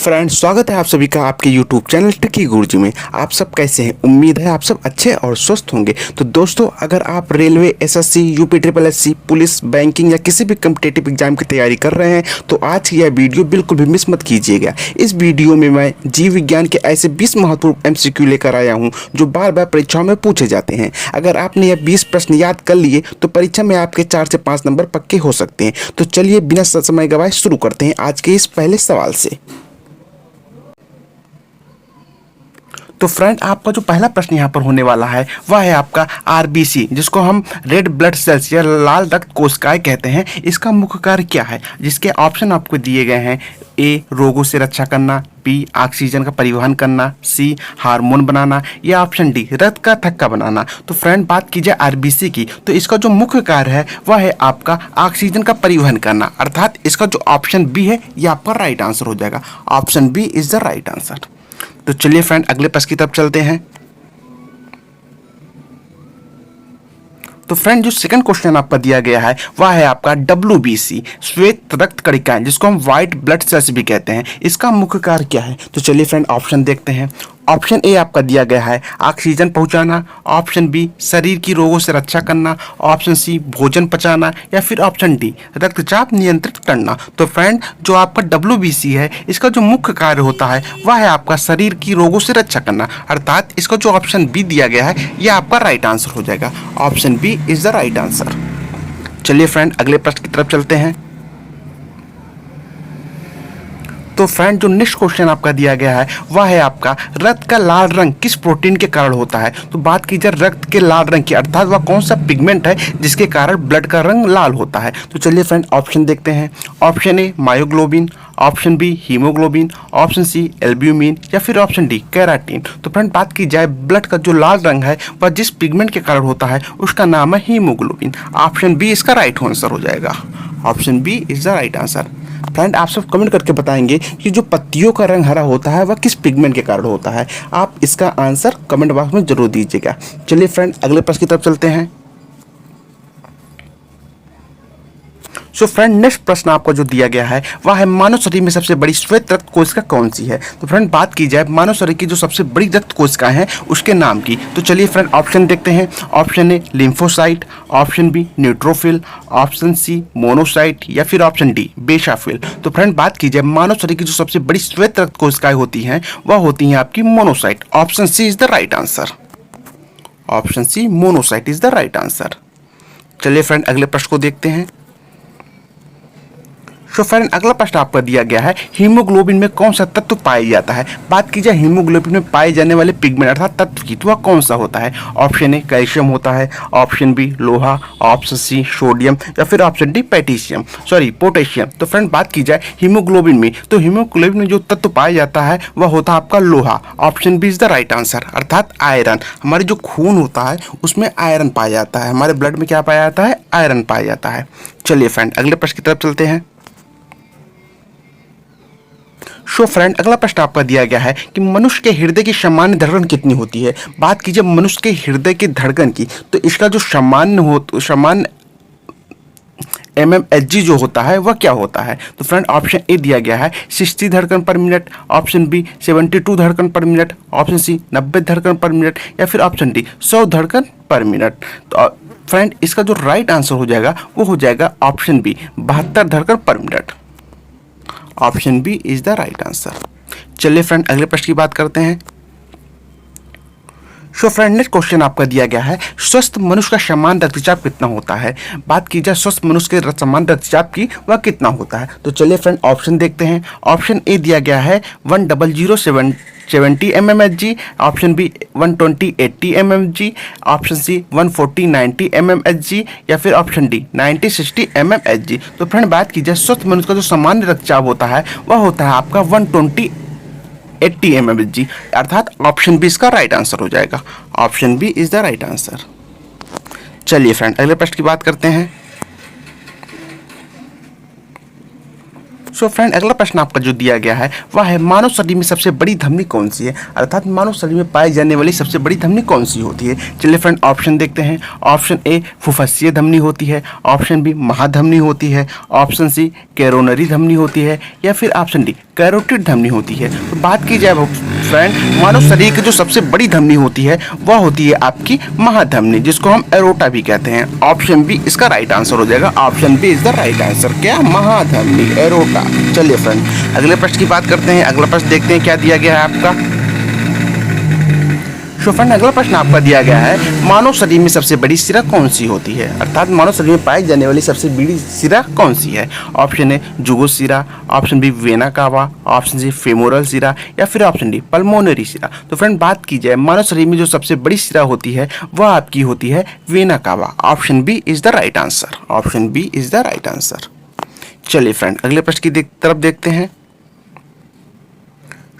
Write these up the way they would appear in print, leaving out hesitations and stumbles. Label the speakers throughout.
Speaker 1: Friends, स्वागत है आप सभी का आपके YouTube चैनल टेकी गुरुजी में। आप सब कैसे हैं? उम्मीद है आप सब अच्छे और स्वस्थ होंगे। तो दोस्तों, अगर आप railway, SSC, UP triple SC, police, banking या किसी भी कम्पिटेटिव एग्जाम की तैयारी कर रहे हैं तो आज की यह वीडियो बिल्कुल भी मिस मत कीजिएगा। इस वीडियो में मैं जीव विज्ञान के ऐसे 20 महत्वपूर्ण MCQ लेकर आया हूँ जो बार बार परीक्षाओं में पूछे जाते हैं। अगर आपने यह 20 प्रश्न याद कर लिए तो परीक्षा में आपके 4 से 5 नंबर पक्के हो सकते हैं। तो चलिए बिना समय गवाए शुरू करते हैं आज के इस पहले सवाल से। तो फ्रेंड, आपका जो पहला प्रश्न यहाँ पर होने वाला है वह है आपका RBC, जिसको हम रेड ब्लड सेल्स या लाल रक्त कोशिकाएं कहते हैं। इसका मुख्य कार्य क्या है? जिसके ऑप्शन आपको दिए गए हैं। A, रोगों से रक्षा करना, B, ऑक्सीजन का परिवहन करना, C, हार्मोन बनाना, या ऑप्शन D, रक्त का थक्का बनाना। तो फ्रेंड, बात की जाए RBC की तो इसका जो मुख्य कार्य है वह है आपका ऑक्सीजन का परिवहन करना, अर्थात इसका जो ऑप्शन B है यह आपका राइट आंसर हो जाएगा। Option B is the right answer. तो चलिए फ्रेंड, अगले प्रश्न की तरफ चलते हैं। तो फ्रेंड, जो सेकंड क्वेश्चन आपका दिया गया है वह है आपका WBC, श्वेत रक्त कणिकाएं, जिसको हम व्हाइट ब्लड सेल्स भी कहते हैं। इसका मुख्य कार्य क्या है? तो चलिए फ्रेंड, ऑप्शन देखते हैं। ऑप्शन A आपका दिया गया है ऑक्सीजन पहुंचाना, ऑप्शन B शरीर की रोगों से रक्षा करना, ऑप्शन C भोजन पचाना, या फिर ऑप्शन D रक्तचाप नियंत्रित करना। तो फ्रेंड, जो आपका WBC है इसका जो मुख्य कार्य होता है वह है आपका शरीर की रोगों से रक्षा करना, अर्थात इसका जो ऑप्शन B दिया गया है यह आपका राइट आंसर हो जाएगा। Option B is the right answer. चलिए फ्रेंड, अगले प्रश्न की तरफ चलते हैं। तो फ्रेंड, जो नेक्स्ट क्वेश्चन आपका दिया गया है वह है आपका रक्त का लाल रंग किस प्रोटीन के कारण होता है? तो बात की जाए रक्त के लाल रंग की, अर्थात वह कौन सा पिगमेंट है जिसके कारण ब्लड का रंग लाल होता है? तो चलिए फ्रेंड, ऑप्शन देखते हैं। Option A myoglobin, option B haemoglobin, option C albumin, या फिर ऑप्शन D केराटिन। तो फ्रेंड, बात की जाए ब्लड का जो लाल रंग है वह जिस पिगमेंट के कारण होता है उसका नाम है हीमोग्लोबिन। ऑप्शन B इसका राइट आंसर हो जाएगा। Option B is the right answer. Friend, आप सब कमेंट करके बताएंगे कि जो पत्तियों का रंग हरा होता है वह किस पिगमेंट के कारण होता है। आप इसका आंसर कमेंट बॉक्स में जरूर दीजिएगा। चलिए फ्रेंड, अगले प्रश्न की तरफ चलते हैं। सो फ्रेंड, नेक्स्ट प्रश्न आपको जो दिया गया है वह है मानव शरीर में सबसे बड़ी श्वेत रक्त कोशिका कौन सी है? तो फ्रेंड, बात की जाए मानव शरीर की जो सबसे बड़ी रक्त कोशिकाएं हैं उसके नाम की। तो चलिए फ्रेंड, ऑप्शन देखते हैं। Option A lymphocyte, option B neutrophil, option C monocyte, या फिर ऑप्शन D बेसाफिल। तो फ्रेंड, बात की जाए मानव शरीर की जो सबसे बड़ी श्वेत रक्त कोशिकाएं होती हैं वह होती हैं आपकी monocyte. Option C is the right answer. Option C monocyte is the right answer. चलिए फ्रेंड, अगले प्रश्न को देखते हैं। तो फ्रेंड, अगला प्रश्न आपका दिया गया है हीमोग्लोबिन में कौन सा तत्व पाया जाता है? बात की जाए हीमोग्लोबिन में पाए जाने वाले पिगमेंट अर्थात तत्व की, तो वह कौन सा होता है? ऑप्शन A कैल्शियम होता है, ऑप्शन B लोहा, ऑप्शन C सोडियम, या फिर ऑप्शन D पोटेशियम। तो फ्रेंड, बात की जाए हीमोग्लोबिन में तो हीमोग्लोबिन में जो तत्व पाया जाता है वह होता है आपका लोहा। Option B is the right answer, अर्थात आयरन। हमारे जो खून होता है उसमें आयरन पाया जाता है, हमारे ब्लड में क्या पाया जाता है? आयरन पाया जाता है। चलिए फ्रेंड, अगले प्रश्न की तरफ चलते हैं। सो फ्रेंड, अगला प्रश्न आपका दिया गया है कि मनुष्य के हृदय की सामान्य धड़कन कितनी होती है? बात कीजिए मनुष्य के हृदय की धड़कन की तो इसका जो सामान्य mmHg जो होता है वह क्या होता है? तो फ्रेंड, ऑप्शन A दिया गया है 60 धड़कन पर मिनट, ऑप्शन B 72 धड़कन पर मिनट, ऑप्शन C 90 धड़कन पर मिनट, या फिर ऑप्शन D 100 धड़कन पर मिनट। तो फ्रेंड, इसका जो राइट आंसर हो जाएगा वो हो जाएगा ऑप्शन B 72 धड़कन पर minute. Option B is the right answer. चलिए फ्रेंड, अगले प्रश्न की बात करते हैं। सो फ्रेंड, नेक्स्ट क्वेश्चन आपका दिया गया है स्वस्थ मनुष्य का सामान्य रक्तचाप कितना होता है? बात की जाए स्वस्थ मनुष्य के सामान्य रक्तचाप की वह कितना होता है? तो चलिए फ्रेंड, ऑप्शन देखते हैं। ऑप्शन A दिया गया है 10070 mmHg, option B 12080 mmHg, option C 14090 mmHg, या फिर ऑप्शन D 9060 mmHg। तो फ्रेंड, बात की जाए स्वस्थ मनुष्य का जो सामान्य रक्तचाप होता है वह होता है आपका 12080 mmHg, अर्थात ऑप्शन B इसका राइट आंसर हो जाएगा। Option B is the right answer. चलिए फ्रेंड, अगले प्रश्न की बात करते हैं। सो फ्रेंड, अगला प्रश्न आपका जो दिया गया है वह है मानव शरीर में सबसे बड़ी धमनी कौन सी है, अर्थात मानव शरीर में पाई जाने वाली सबसे बड़ी धमनी कौन सी होती है। चलिए फ्रेंड ऑप्शन देखते हैं। ऑप्शन ए फुफ्फुसीय धमनी होती है, ऑप्शन बी महाधमनी होती है, ऑप्शन सी कैरोनरी धमनी होती है, या फिर ऑप्शन डी कैरोटिड धमनी होती है। तो बात की जाए फ्रेंड, मानव शरीर की जो सबसे बड़ी धमनी होती है वह होती है आपकी महाधमनी, जिसको हम एरोटा भी कहते हैं। ऑप्शन बी इसका राइट आंसर हो जाएगा। Option B is the right answer. क्या? महाधमनी, एरोटा। चलिए फ्रेंड अगले प्रश्न की बात करते हैं। अगला प्रश्न देखते हैं क्या दिया गया है आपका। सो फ्रेंड अगला प्रश्न आपका दिया गया है मानव शरीर में सबसे बड़ी सिरा कौन सी होती है, अर्थात मानव शरीर में पाई जाने वाली सबसे बड़ी सिरा कौन सी है। ऑप्शन ए जुगोस सिरा, option B vena cava, option C femoral सिरा, या फिर ऑप्शन डी पल्मोनरी सिरा। तो फ्रेंड बात की जाए मानव शरीर में जो सबसे बड़ी सिरा होती है वह आपकी होती है vena cava. Option B is the right answer. Option B is the right answer. चलिए फ्रेंड अगले प्रश्न की तरफ देखते हैं।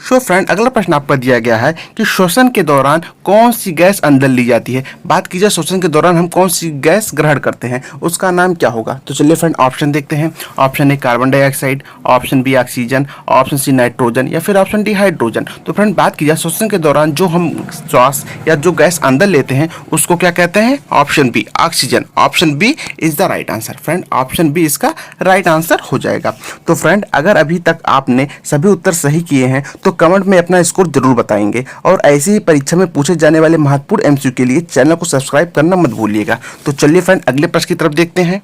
Speaker 1: सो फ्रेंड अगला प्रश्न आपका दिया गया है कि श्वसन के दौरान कौन सी गैस अंदर ली जाती है। बात की जाए श्वसन के दौरान हम कौन सी गैस ग्रहण करते हैं, उसका नाम क्या होगा। तो चलिए फ्रेंड ऑप्शन देखते हैं। Option A carbon dioxide, option B oxygen, option C nitrogen, या फिर ऑप्शन डी हाइड्रोजन। तो फ्रेंड बात की जाए श्वसन के दौरान जो हम श्वास या जो गैस अंदर लेते हैं उसको क्या कहते हैं। Option B oxygen. Option B is the right answer. Friend option B इसका राइट आंसर हो जाएगा। तो फ्रेंड अगर अभी तक आपने सभी उत्तर सही किए हैं तो कमेंट में अपना स्कोर जरूर बताएंगे, और ऐसी ही परीक्षा में पूछे जाने वाले महत्वपूर्ण एमसीक्यू के लिए चैनल को सब्सक्राइब करना मत भूलिएगा। तो चलिए फ्रेंड अगले प्रश्न की तरफ देखते हैं।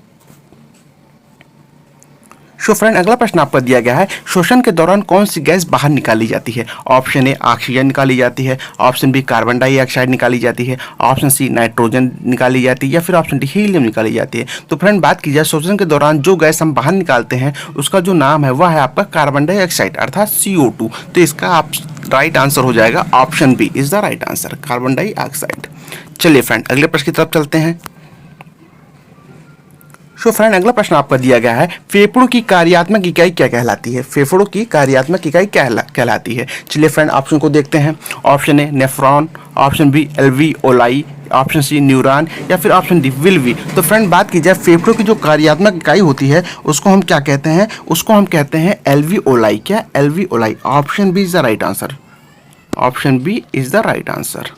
Speaker 1: सो फ्रेंड अगला प्रश्न आपका दिया गया है श्वसन के दौरान कौन सी गैस बाहर निकाली जाती है। ऑप्शन ए ऑक्सीजन निकाली जाती है, ऑप्शन बी कार्बन डाइऑक्साइड निकाली जाती है, ऑप्शन सी नाइट्रोजन निकाली जाती है, या फिर ऑप्शन डी हीलियम निकाली जाती है। तो फ्रेंड बात की जाए श्वसन के दौरान जो गैस हम बाहर निकालते हैं उसका जो नाम है वह है आपका कार्बन डाइऑक्साइड अर्थात CO2। तो इसका आप राइट आंसर हो जाएगा option B is the right answer, carbon dioxide. चलिए फ्रेंड अगले प्रश्न की तरफ चलते हैं। सो फ्रेंड अगला प्रश्न आपका दिया गया है फेफड़ों की कार्यात्मक इकाई क्या कहलाती है। फेफड़ों की कार्यात्मक इकाई क्या कहलाती है। चलिए फ्रेंड ऑप्शन को देखते हैं। Option A nephron, option B alveoli, option C neuron, या फिर ऑप्शन डी विल्वी। तो फ्रेंड बात की जाए फेफड़ों की जो कार्यात्मक इकाई होती है उसको हम क्या कहते हैं, उसको हम कहते हैं एल्वियोलाई। क्या? Alveoli. Option B is the right answer. Option B is the right answer.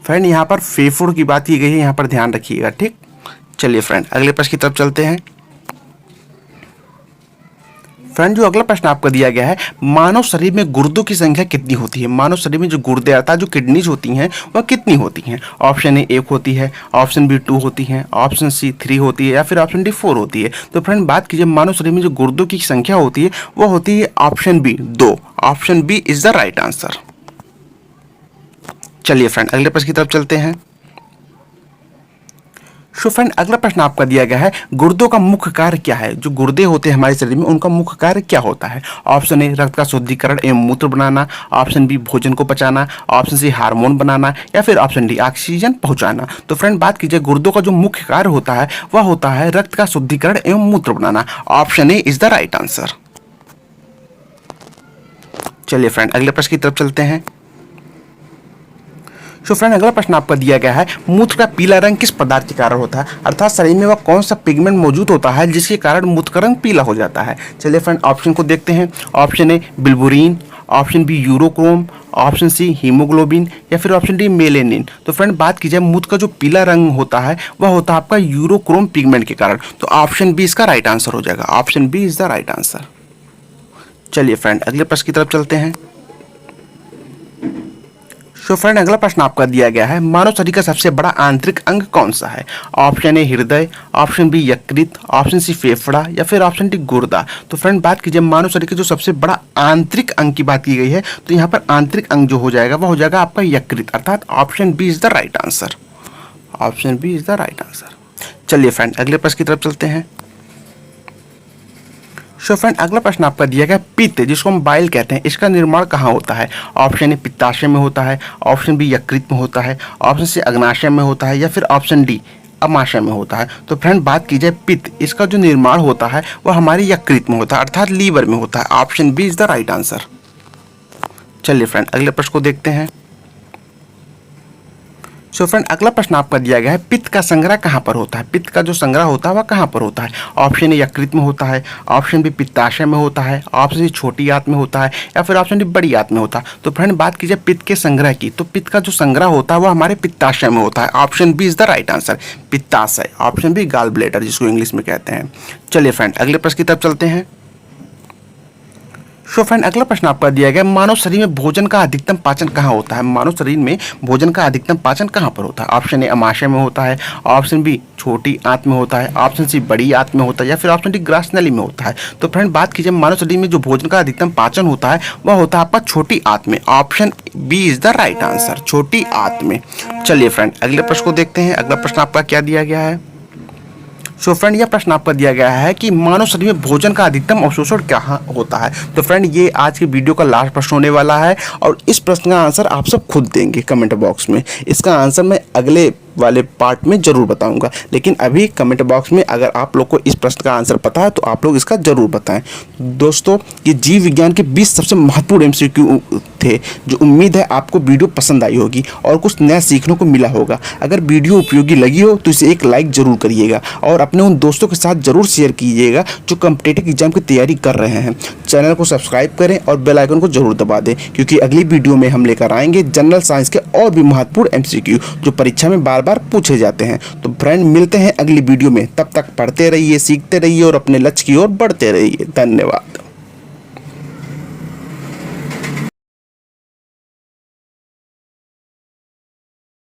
Speaker 1: Friend यहाँ पर फेफड़ों की बात की गई है, यहाँ पर ध्यान रखिएगा, ठीक। चलिए फ्रेंड अगले प्रश्न की तरफ चलते हैं। फ्रेंड जो अगला प्रश्न आपको दिया गया है मानव शरीर में गुर्दों की संख्या कितनी होती है। मानव शरीर में जो गुर्दे अर्थात जो किडनीज होती हैं वह कितनी होती हैं। ऑप्शन ए 1 होती है, ऑप्शन बी 2 होती है, ऑप्शन सी 3 होती है, या फिर ऑप्शन डी 4 होती है। तो फ्रेंड बात कीजिए मानव शरीर में जो गुर्दों की संख्या होती है वह होती है option B 2। Option B is the right answer. चलिए फ्रेंड अगले प्रश्न की तरफ चलते हैं। सो फ्रेंड अगला प्रश्न आपका दिया गया है गुर्दों का मुख्य कार्य क्या है। जो गुर्दे होते हैं हमारे शरीर में उनका मुख्य कार्य क्या होता है। ऑप्शन ए रक्त का शुद्धिकरण एवं मूत्र बनाना, ऑप्शन बी भोजन को पचाना, ऑप्शन सी हार्मोन बनाना, या फिर ऑप्शन डी ऑक्सीजन पहुंचाना। तो फ्रेंड बात कीजिए गुर्दों का जो मुख्य कार्य होता है वह होता है रक्त का शुद्धिकरण एवं मूत्र बनाना। Option A is the right answer. चलिए फ्रेंड अगले प्रश्न की तरफ चलते हैं। सो फ्रेंड अगला प्रश्न आपका दिया गया है मूत्र का पीला रंग किस पदार्थ के कारण होता है, अर्थात शरीर में वह कौन सा पिगमेंट मौजूद होता है जिसके कारण मूत्र का रंग पीला हो जाता है। चलिए फ्रेंड ऑप्शन को देखते हैं। Option A bilirubin, option B urochrome, option C haemoglobin, या फिर ऑप्शन डी मेलेनिन। तो फ्रेंड बात की जाए मूत्र का जो पीला रंग होता है वह होता है आपका यूरोक्रोम पिगमेंट के कारण। तो ऑप्शन बी इसका राइट आंसर हो जाएगा। Option B is the right answer. चलिए फ्रेंड अगले प्रश्न की तरफ चलते हैं। सो फ्रेंड अगला प्रश्न आपका दिया गया है मानव शरीर का सबसे बड़ा आंतरिक अंग कौन सा है। ऑप्शन ए हृदय, ऑप्शन बी यकृत, ऑप्शन सी फेफड़ा, या फिर ऑप्शन डी गुर्दा। तो फ्रेंड बात कीजिए मानव शरीर के जो सबसे बड़ा आंतरिक अंग की बात की गई है तो यहाँ पर आंतरिक अंग जो हो जाएगा वह हो जाएगा आपका यकृत, अर्थात option B is the right answer. Option B is the right answer. चलिए फ्रेंड अगले प्रश्न की तरफ चलते हैं। सो फ्रेंड अगला प्रश्न आपका दिया गया पित्त जिसको हम बाइल कहते हैं इसका निर्माण कहाँ होता है। ऑप्शन ए पित्ताशय में होता है, ऑप्शन बी यकृत में होता है, ऑप्शन सी अग्नाशय में होता है, या फिर ऑप्शन डी अमाशय में होता है। तो फ्रेंड बात की जाए पित्त इसका जो निर्माण होता है वह हमारे यकृत में होता है अर्थात लीवर में होता है। Option B is the right answer. चलिए फ्रेंड अगले प्रश्न को देखते हैं। सो फ्रेंड, अगला प्रश्न आपका दिया गया है, पित्त का संग्रह कहाँ पर होता है? पित्त का जो संग्रह होता है वह कहाँ पर होता है? ऑप्शन ए यकृत में होता है, ऑप्शन बी पित्ताशय में होता है, ऑप्शन सी छोटी आंत में होता है, या फिर ऑप्शन डी बड़ी आंत में होता है। तो फ्रेंड, बात कीजिए पित्त के संग्रह की, तो पित्त का जो संग्रह होता है वह हमारे पित्ताशय में होता है। Option B is the right answer, पित्ताशय। ऑप्शन बी गॉल ब्लैडर जिसको इंग्लिश में कहते हैं। चलिए फ्रेंड, अगले प्रश्न की तरफ चलते हैं। सो फ्रेंड, अगला प्रश्न आपका दिया गया, मानव शरीर में भोजन का अधिकतम पाचन कहाँ होता है? मानव शरीर में भोजन का अधिकतम पाचन कहाँ पर होता है? ऑप्शन ए अमाशय में होता है, ऑप्शन बी छोटी आंत में होता है, ऑप्शन सी बड़ी आंत में होता है, या फिर ऑप्शन डी ग्रास नली में होता है। तो फ्रेंड, बात कीजिए मानव शरीर में जो भोजन का अधिकतम पाचन होता है वह होता है आपका छोटी आंत में। Option B is the right answer, छोटी आंत में। चलिए फ्रेंड, अगले प्रश्न को देखते हैं। अगला प्रश्न आपका क्या दिया गया है? सो फ्रेंड, यह प्रश्न आपका दिया गया है कि मानव शरीर में भोजन का अधिकतम अवशोषण कहाँ होता है? तो फ्रेंड, ये आज की वीडियो का लास्ट प्रश्न होने वाला है और इस प्रश्न का आंसर आप सब खुद देंगे कमेंट बॉक्स में। इसका आंसर मैं अगले वाले पार्ट में जरूर बताऊंगा, लेकिन अभी कमेंट बॉक्स में अगर आप लोग को इस प्रश्न का आंसर पता है तो आप लोग इसका जरूर बताएं। दोस्तों, ये जीव विज्ञान के 20 सबसे महत्वपूर्ण एमसीक्यू थे, जो उम्मीद है आपको वीडियो पसंद आई होगी और कुछ नया सीखने को मिला होगा। अगर वीडियो उपयोगी लगी हो तो इसे एक लाइक जरूर करिएगा और अपने उन दोस्तों के साथ जरूर शेयर कीजिएगा जो कॉम्पिटिटिव एग्जाम की तैयारी कर रहे हैं। चैनल को सब्सक्राइब करें और बेल आइकन को जरूर दबा दें, क्योंकि अगली वीडियो में हम लेकर आएंगे जनरल साइंस के और भी महत्वपूर्ण एमसीक्यू जो परीक्षा में बार बार पूछे जाते हैं। तो फ्रेंड, मिलते हैं अगली वीडियो में। तब तक पढ़ते रहिए, सीखते रहिए और अपने लक्ष्य की ओर बढ़ते रहिए। धन्यवाद।